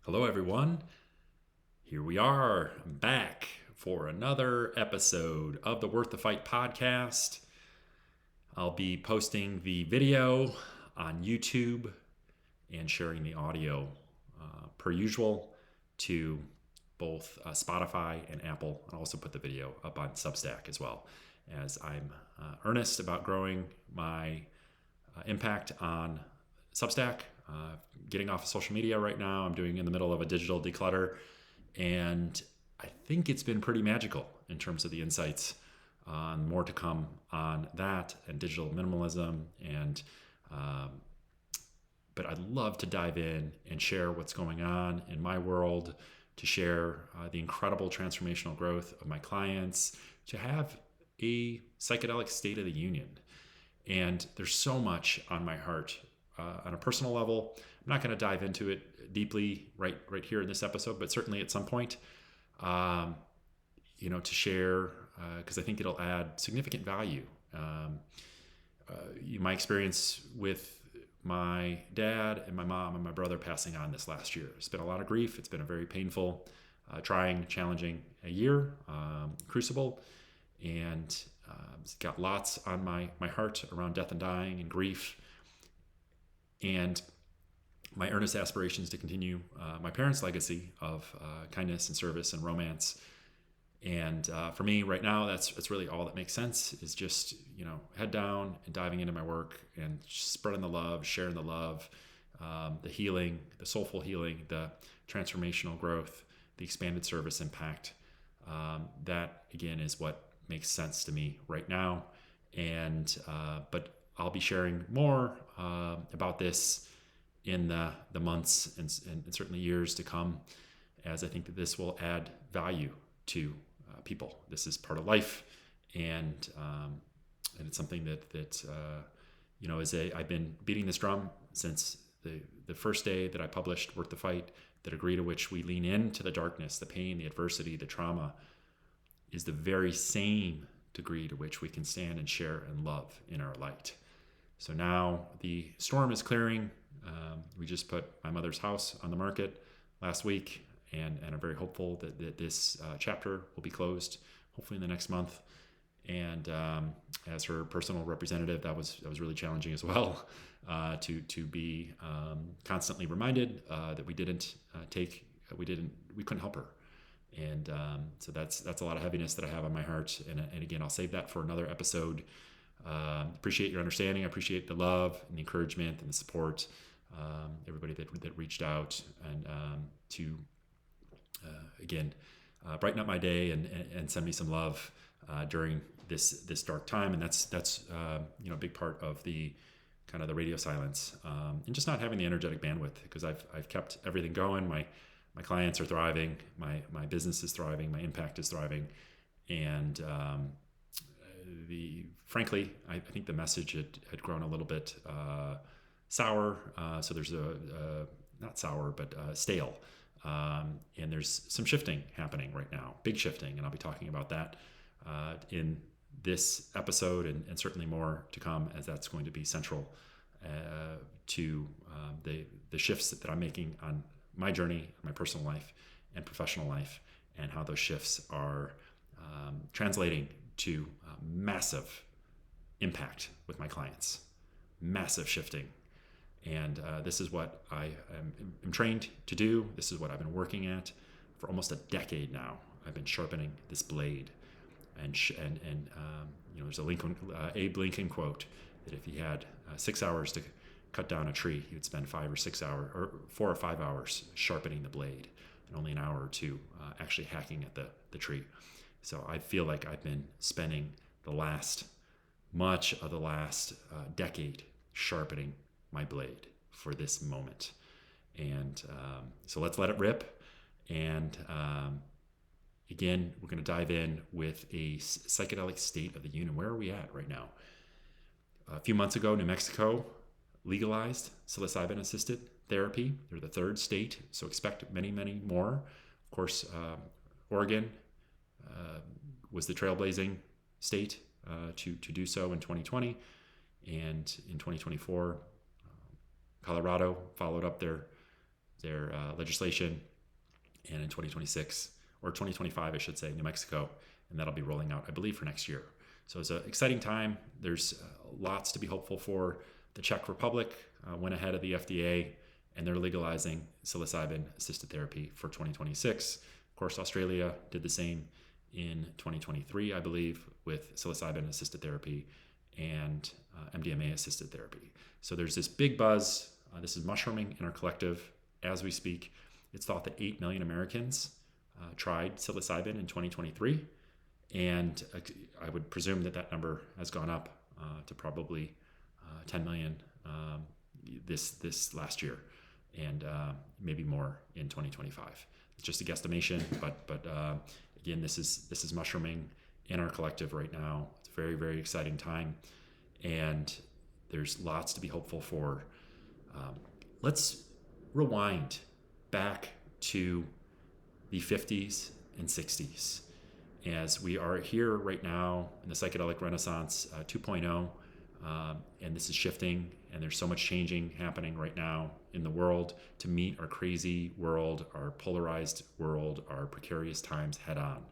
Hello, everyone. Here we are, back for another episode of the Worth the Fight podcast. I'll be posting the video on YouTube and sharing the audio per usual to both Spotify and Apple. I'll also put the video up on Substack as well, as I'm earnest about growing my impact on Substack. Getting off of social media right now. I'm doing in the middle of a digital declutter, and I think it's been pretty magical in terms of the insights. More to come on that and digital minimalism, and but I'd love to dive in and share what's going on in my world, to share the incredible transformational growth of my clients, to have a psychedelic state of the union. And there's so much on my heart on a personal level. I'm not going to dive into it deeply right here in this episode, but certainly at some point, to share, because I think it'll add significant value. My experience with my dad and my mom and my brother passing on this last year. It's been a lot of grief. It's been a very painful, trying, challenging year, crucible, and got lots on my heart around death and dying and grief. And my earnest aspirations to continue my parents' legacy of kindness and service and romance. And for me right now, that's really all that makes sense, is just, head down and diving into my work and spreading the love, sharing the love, the healing, the soulful healing, the transformational growth, the expanded service impact. That, again, is what makes sense to me right now. And but I'll be sharing more about this in the months and certainly years to come, as I think that this will add value to people. This is part of life, and it's something that I've been beating this drum since the first day that I published Worth the Fight. The degree to which we lean into the darkness, the pain, the adversity, the trauma, is the very same degree to which we can stand and share and love in our light. So now the storm is clearing. We just put my mother's house on the market last week, and I'm very hopeful that this chapter will be closed, hopefully in the next month. And as her personal representative, that was really challenging as well, to be constantly reminded that we couldn't help her. And so that's a lot of heaviness that I have on my heart. And again, I'll save that for another episode. Appreciate your understanding. I appreciate the love and the encouragement and the support. Everybody that reached out and to again brighten up my day and send me some love during this dark time. And that's a big part of the kind of the radio silence, and just not having the energetic bandwidth, because I've kept everything going. My clients are thriving. My business is thriving. My impact is thriving. And frankly, I think the message had grown a little bit sour. So there's not sour, but stale. And there's some shifting happening right now, big shifting. And I'll be talking about that in this episode, and certainly more to come, as that's going to be central to the shifts that I'm making on my journey, my personal life and professional life, and how those shifts are translating to massive impact with my clients, massive shifting. And this is what I am trained to do. This is what I've been working at for almost a decade now. I've been sharpening this blade, and there's a Abe Lincoln quote that if he had 6 hours to cut down a tree, he would spend 5 or 6 hours, or 4 or 5 hours sharpening the blade, and only an hour or two actually hacking at the tree. So I feel like I've been spending much of the last decade sharpening my blade for this moment. And so let's let it rip. And again, we're going to dive in with a psychedelic state of the union. Where are we at right now? A few months ago, New Mexico legalized psilocybin-assisted therapy. They're the third state, so expect many, many more. Of course, Oregon was the trailblazing state to do so in 2020, and in 2024, Colorado followed up their their legislation, and in 2026 or 2025, I should say, New Mexico, and that'll be rolling out, I believe, for next year. So it's an exciting time. There's lots to be hopeful for. The Czech Republic went ahead of the FDA, and they're legalizing psilocybin-assisted therapy for 2026. Of course, Australia did the same in 2023, I believe, with psilocybin-assisted therapy and MDMA-assisted therapy. So there's this big buzz. This is mushrooming in our collective as we speak. It's thought that 8 million Americans tried psilocybin in 2023, and I would presume that that number has gone up to probably 10 million this last year, and maybe more in 2025. It's just a guesstimation, but again, this is mushrooming in our collective right now. It's a very, very exciting time, and there's lots to be hopeful for. Let's rewind back to the 50s and 60s, as we are here right now in the psychedelic renaissance 2.0, and this is shifting, and there's so much changing happening right now in the world to meet our crazy world, our polarized world, our precarious times head on.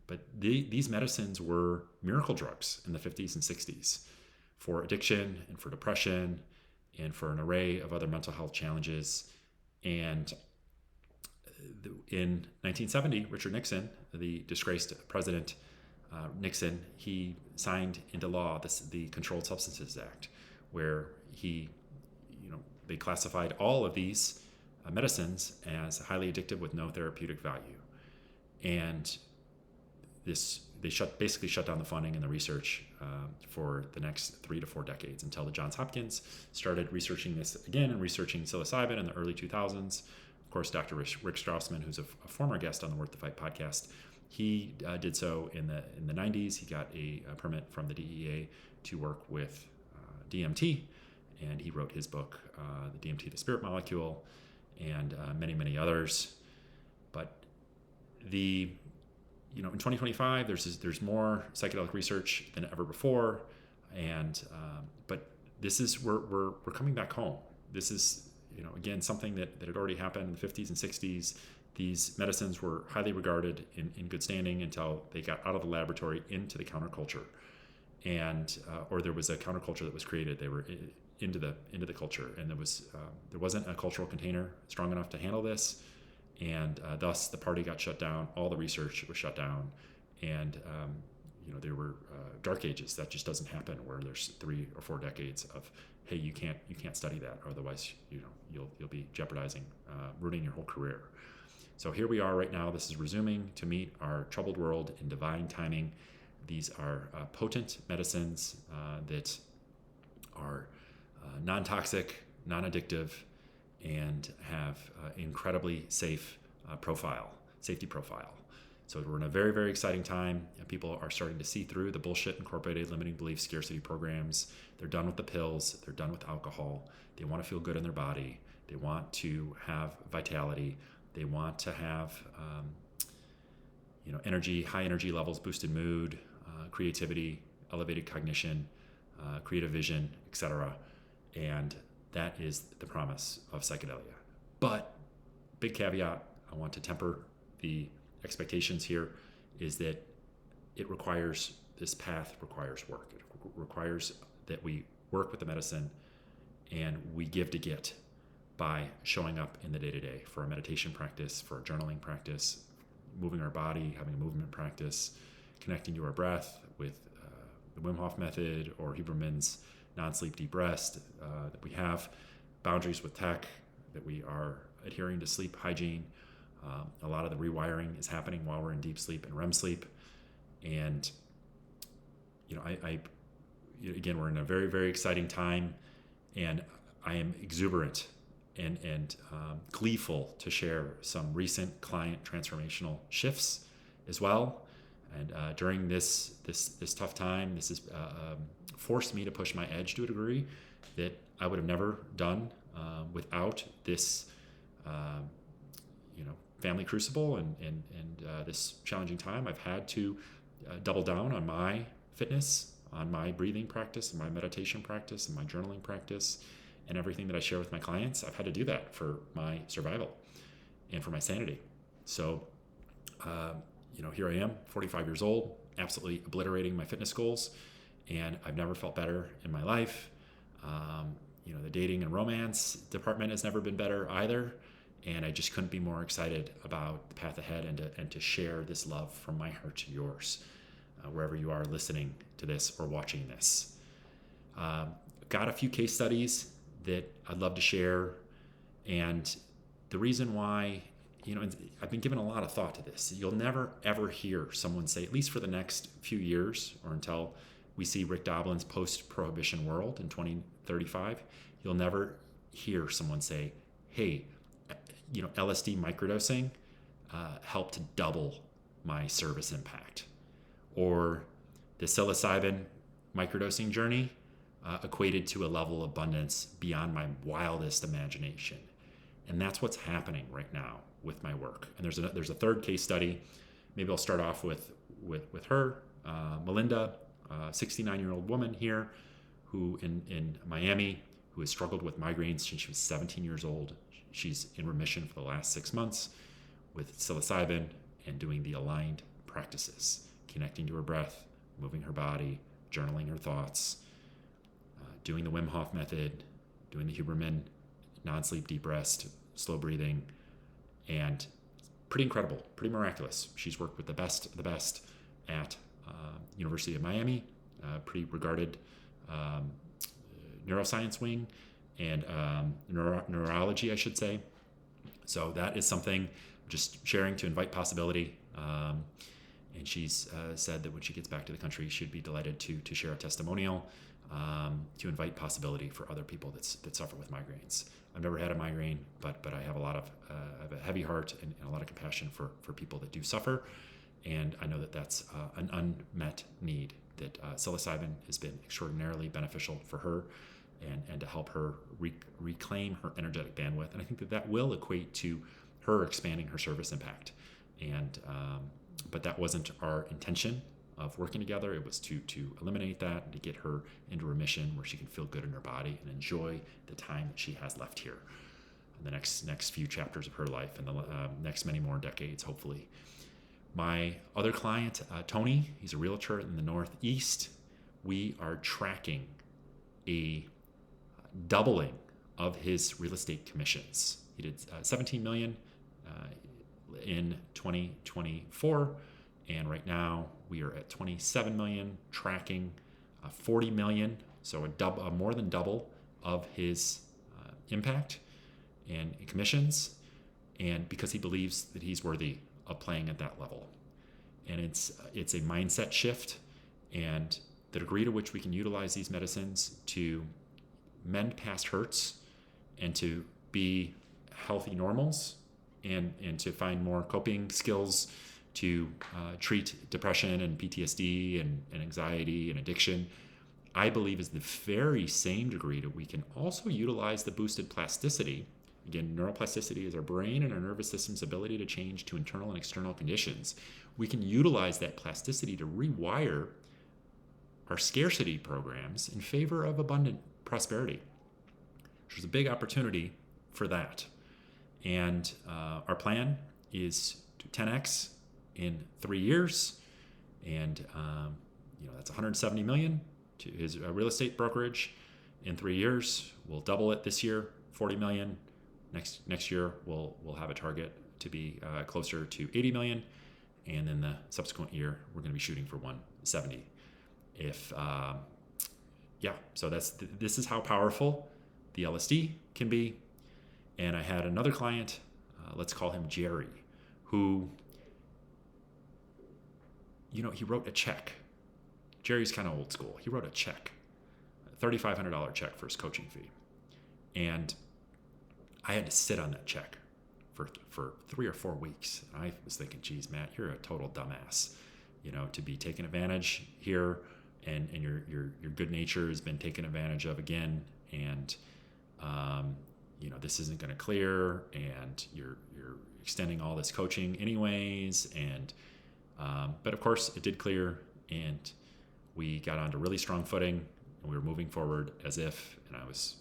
But these medicines were miracle drugs in the 50s and 60s for addiction and for depression and for an array of other mental health challenges. And in 1970, Richard Nixon, the disgraced president Nixon, he signed into law the Controlled Substances Act, where they classified all of these medicines as highly addictive with no therapeutic value. And they basically shut down the funding and the research for the next 3 to 4 decades, until the Johns Hopkins started researching this again and researching psilocybin in the early 2000s. Of course, Dr. Rick Strassman, who's a former guest on the Worth the Fight podcast, he did so in the 90s. He got a permit from the DEA to work with DMT, and he wrote his book, The DMT, the Spirit Molecule, and many, many others. But in 2025, there's more psychedelic research than ever before, and but this is we're coming back home. This is again something that had already happened in the 50s and 60s. These medicines were highly regarded in good standing until they got out of the laboratory into the counterculture, and or there was a counterculture that was created. They were into the culture, and there wasn't a cultural container strong enough to handle this. And thus the party got shut down. All the research was shut down, and there were dark ages. That just doesn't happen, where there's 3 or 4 decades of, hey, you can't study that, otherwise you'll be jeopardizing, ruining your whole career. So here we are right now. This is resuming to meet our troubled world in divine timing. These are potent medicines that are non-toxic, non-addictive, and have incredibly safety profile. So we're in a very, very exciting time, and people are starting to see through the bullshit incorporated limiting belief scarcity programs. They're done with the pills. They're done with alcohol. They want to feel good in their body. They want to have vitality. They want to have energy, high energy levels, boosted mood, creativity, elevated cognition, creative vision, etc. And that is the promise of psychedelia. But big caveat, I want to temper the expectations here, is that this path requires work. It requires that we work with the medicine, and we give to get by showing up in the day-to-day for a meditation practice, for a journaling practice, moving our body, having a movement practice, connecting to our breath with the Wim Hof method or Huberman's non-sleep deep rest, that we have boundaries with tech, that we are adhering to sleep hygiene. A lot of the rewiring is happening while we're in deep sleep and REM sleep. And, again, we're in a very, very exciting time, and I am exuberant and gleeful to share some recent client transformational shifts as well. And during this tough time, this has forced me to push my edge to a degree that I would have never done without this, family crucible and this challenging time. I've had to double down on my fitness, on my breathing practice, and my meditation practice, and my journaling practice, and everything that I share with my clients, I've had to do that for my survival and for my sanity. So, here I am, 45 years old, absolutely obliterating my fitness goals, and I've never felt better in my life. The dating and romance department has never been better either, and I just couldn't be more excited about the path ahead and to share this love from my heart to yours, wherever you are listening to this or watching this. Got a few case studies that I'd love to share, and the reason why, I've been given a lot of thought to this. You'll never ever hear someone say, at least for the next few years or until we see Rick Doblin's post-prohibition world in 2035, you'll never hear someone say, hey, LSD microdosing helped to double my service impact, or the psilocybin microdosing journey equated to a level of abundance beyond my wildest imagination. And that's what's happening right now with my work. And there's a third case study. Maybe I'll start off with her, Melinda, a 69-year-old woman here who in Miami, who has struggled with migraines since she was 17 years old. She's in remission for the last 6 months with psilocybin and doing the aligned practices, connecting to her breath, moving her body, journaling her thoughts, doing the Wim Hof method, doing the Huberman non-sleep deep rest, slow breathing, and pretty incredible, pretty miraculous. She's worked with the best of the best at University of Miami, pretty regarded neuroscience wing and neurology, I should say. So that is something I'm just sharing to invite possibility. And she's said that when she gets back to the country, she'd be delighted to share a testimonial to invite possibility for other people that suffer with migraines. I've never had a migraine, but I have I have a heavy heart and a lot of compassion for people that do suffer. And I know that that's an unmet need, that psilocybin has been extraordinarily beneficial for her and to help her reclaim her energetic bandwidth. And I think that will equate to her expanding her service impact. And but that wasn't our intention of working together. It was to eliminate that and to get her into remission where she can feel good in her body and enjoy the time that she has left here in the next few chapters of her life and the next many more decades, hopefully. My other client, Tony, he's a realtor in the Northeast. We are tracking a doubling of his real estate commissions. He did $17 million in 2024, and right now we are at $27 million, tracking $40 million, so a more than double of his impact and commissions, and because he believes that he's worthy of playing at that level. And it's a mindset shift, and the degree to which we can utilize these medicines to mend past hurts and to be healthy normals and to find more coping skills to treat depression and PTSD and anxiety and addiction, I believe is the very same degree that we can also utilize the boosted plasticity. Again, neuroplasticity is our brain and our nervous system's ability to change to internal and external conditions. We can utilize that plasticity to rewire our scarcity programs in favor of abundant prosperity. There's a big opportunity for that. And our plan is to 10x in 3 years. And that's $170 million to his real estate brokerage in 3 years. We'll double it this year, $40 million. Next year, we'll have a target to be closer to $80 million, and then the subsequent year, we're going to be shooting for $170. So this is how powerful the LSD can be. And I had another client, let's call him Jerry, who, he wrote a check. Jerry's kind of old school. He wrote a check, a $3,500 check for his coaching fee, and I had to sit on that check for 3 or 4 weeks. And I was thinking, geez, Matt, you're a total dumbass, to be taken advantage here, and your good nature has been taken advantage of again, and this isn't going to clear, and you're extending all this coaching anyways, and but of course it did clear, and we got onto really strong footing, and we were moving forward as if, and I was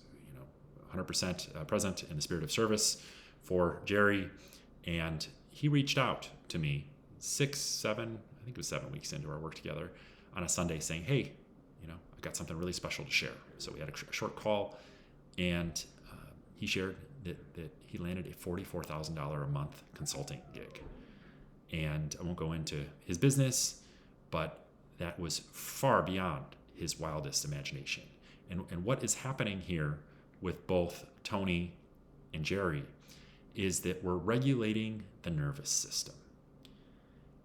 100% present in the spirit of service for Jerry. And he reached out to me 7 weeks into our work together on a Sunday saying, hey, I've got something really special to share. So we had a short call, and he shared that he landed a $44,000 a month consulting gig. And I won't go into his business, but that was far beyond his wildest imagination. And what is happening here with both Tony and Jerry is that we're regulating the nervous system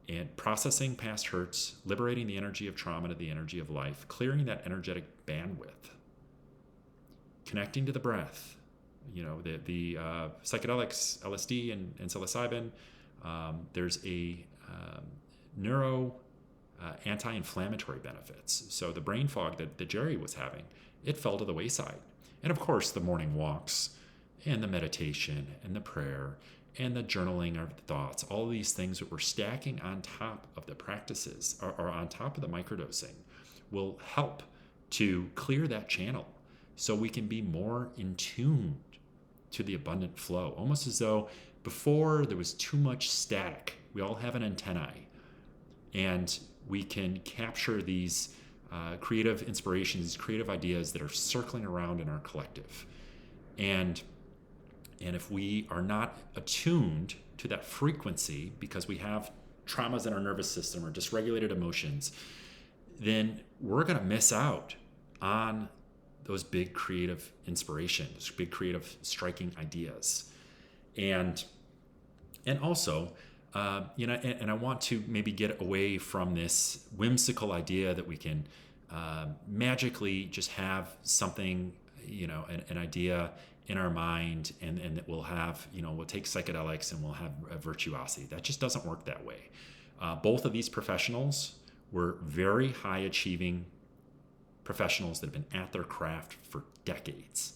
and processing past hurts, liberating the energy of trauma to the energy of life, clearing that energetic bandwidth, connecting to the breath. The psychedelics, LSD and psilocybin, there's a neuro anti-inflammatory benefits. So the brain fog that Jerry was having, it fell to the wayside. And of course, the morning walks and the meditation and the prayer and the journaling of thoughts, all these things that we're stacking on top of the practices or on top of the microdosing will help to clear that channel so we can be more in tune to the abundant flow, almost as though before there was too much static. We all have an antennae, and we can capture these creative inspirations, these creative ideas that are circling around in our collective. And if we are not attuned to that frequency because we have traumas in our nervous system or dysregulated emotions, then we're going to miss out on those big creative inspirations, big creative striking ideas. And also, and I want to maybe get away from this whimsical idea that we can magically just have something, an idea in our mind, and that we'll have, we'll take psychedelics and we'll have a virtuosity. That just doesn't work that way. Both of these professionals were very high achieving professionals that have been at their craft for decades,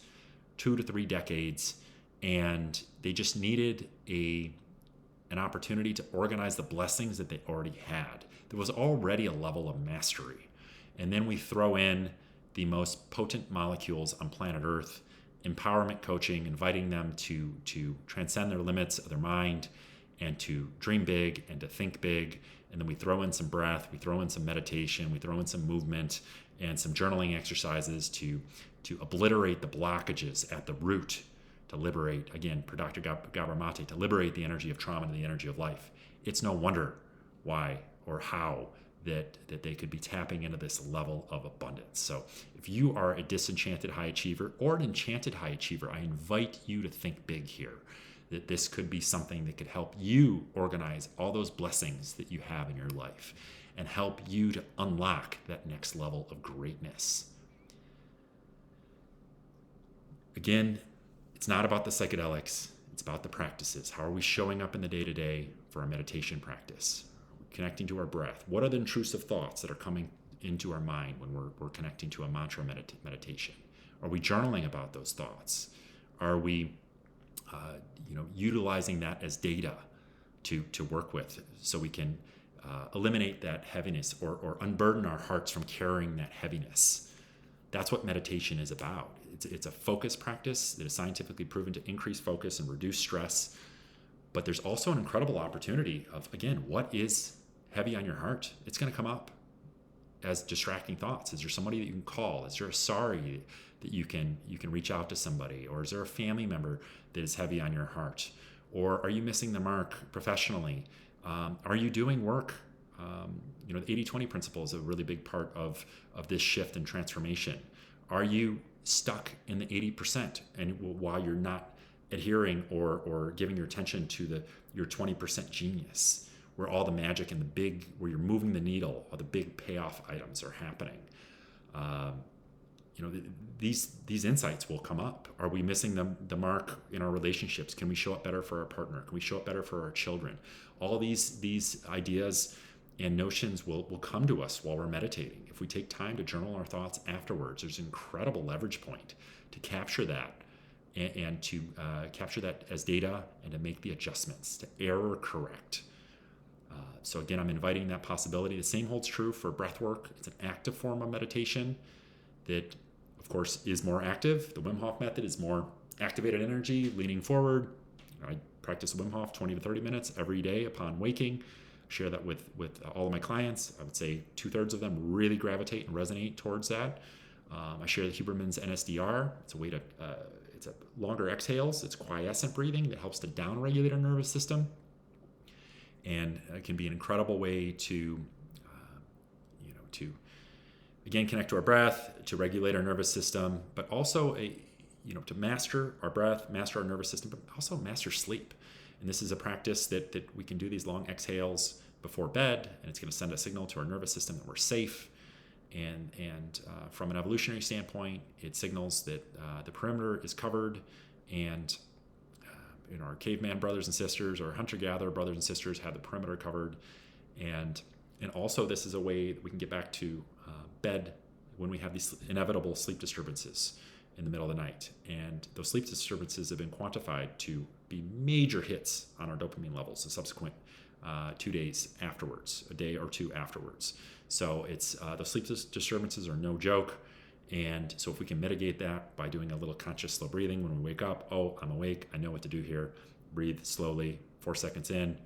2 to 3 decades, and they just needed an opportunity to organize the blessings that they already had. There was already a level of mastery. And then we throw in the most potent molecules on planet Earth, empowerment coaching, inviting them to transcend their limits of their mind and to dream big and to think big. And then we throw in some breath, we throw in some meditation, we throw in some movement and some journaling exercises to obliterate the blockages at the root, to liberate, again, per Dr. Gabor Mate, to liberate the energy of trauma and the energy of life. It's no wonder why or how that they could be tapping into this level of abundance. So if you are a disenchanted high achiever or an enchanted high achiever, I invite you to think big here, that this could be something that could help you organize all those blessings that you have in your life and help you to unlock that next level of greatness. Again, it's not about the psychedelics, it's about the practices. How are we showing up in the day-to-day for our meditation practice? Connecting to our breath. What are the intrusive thoughts that are coming into our mind when we're connecting to a mantra meditation? Are we journaling about those thoughts? Are we utilizing that as data to work with so we can eliminate that heaviness or unburden our hearts from carrying that heaviness? That's what meditation is about. It's a focus practice that is scientifically proven to increase focus and reduce stress. But there's also an incredible opportunity of, again, what is heavy on your heart? It's going to come up as distracting thoughts. Is there somebody that you can call? Is there a sorry that you can reach out to somebody? Or is there a family member that is heavy on your heart? Or are you missing the mark professionally? Are you doing work? The 80-20 principle is a really big part of this shift and transformation. Are you stuck in the 80% and while you're not adhering or giving your attention to your 20% genius, where all the magic and where you're moving the needle, or the big payoff items are happening? These insights will come up. Are we missing the mark in our relationships? Can we show up better for our partner? Can we show up better for our children? All these ideas and notions will come to us while we're meditating. If we take time to journal our thoughts afterwards, there's an incredible leverage point to capture that and to capture that as data and to make the adjustments, to error correct. So again, I'm inviting that possibility. The same holds true for breath work. It's an active form of meditation that, of course, is more active. The Wim Hof method is more activated energy, leaning forward. I practice Wim Hof 20 to 30 minutes every day upon waking. Share that with all of my clients. I would say 2/3 of them really gravitate and resonate towards that. I share the Huberman's NSDR. It's a way to, it's a longer exhales. It's quiescent breathing that helps to downregulate our nervous system. And it can be an incredible way to, to again, connect to our breath, to regulate our nervous system, but also to master our breath, master our nervous system, but also master sleep. And this is a practice that we can do these long exhales before bed, and it's going to send a signal to our nervous system that we're safe. And from an evolutionary standpoint, it signals that the perimeter is covered, and our caveman brothers and sisters, or hunter-gatherer brothers and sisters, have the perimeter covered. And also, this is a way that we can get back to bed when we have these inevitable sleep disturbances in the middle of the night. And those sleep disturbances have been quantified to be major hits on our dopamine levels the subsequent 2 days afterwards, a day or two afterwards. So it's the sleep disturbances are no joke. And so if we can mitigate that by doing a little conscious slow breathing when we wake up, oh, I'm awake, I know what to do here. Breathe slowly, 4 seconds in,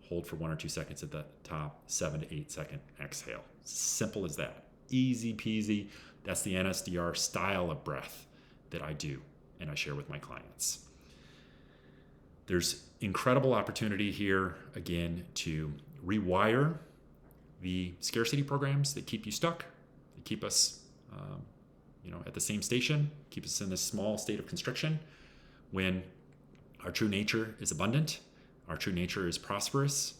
hold for 1 or 2 seconds at the top, 7 to 8 second exhale. Simple as that. Easy peasy. That's the NSDR style of breath that I do and I share with my clients. There's incredible opportunity here, again, to rewire the scarcity programs that keep you stuck, that keep us at the same station, keep us in this small state of constriction, when our true nature is abundant, our true nature is prosperous,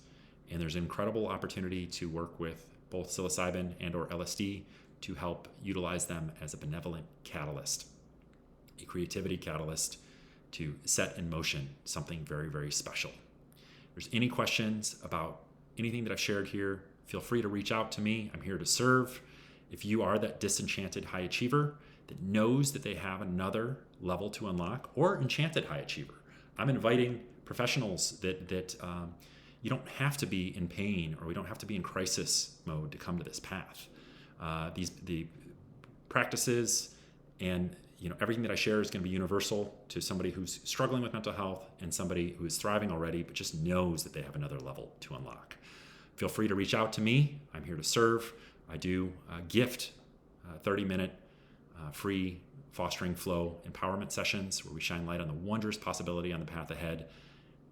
and there's incredible opportunity to work with both psilocybin and or LSD to help utilize them as a benevolent catalyst, a creativity catalyst to set in motion something very, very special. If there's any questions about anything that I've shared here, feel free to reach out to me. I'm here to serve. If you are that disenchanted high achiever that knows that they have another level to unlock, or enchanted high achiever, I'm inviting professionals that you don't have to be in pain, or we don't have to be in crisis mode to come to this path. The practices and everything that I share is going to be universal to somebody who's struggling with mental health and somebody who is thriving already but just knows that they have another level to unlock. Feel free to reach out to me. I'm here to serve. I do gift 30-minute free fostering flow empowerment sessions where we shine light on the wondrous possibility on the path ahead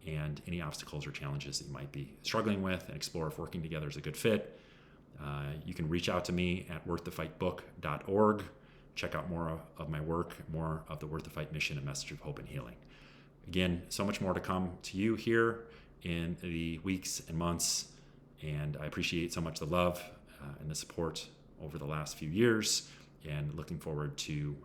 and any obstacles or challenges that you might be struggling with, and explore if working together is a good fit. You can reach out to me at worththefightbook.org. Check out more of my work, more of the Worth the Fight mission and message of hope and healing. Again, so much more to come to you here in the weeks and months, and I appreciate so much the love and the support over the last few years, and looking forward to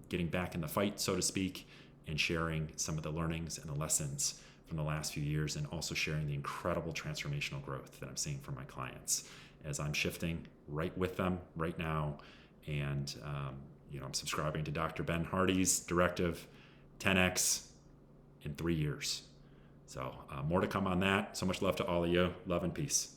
getting back in the fight, so to speak, and sharing some of the learnings and the lessons from the last few years, and also sharing the incredible transformational growth that I'm seeing from my clients as I'm shifting right with them right now. And I'm subscribing to Dr. Ben Hardy's directive, 10x in 3 years. So more to come on that. So much love to all of you. Love and peace.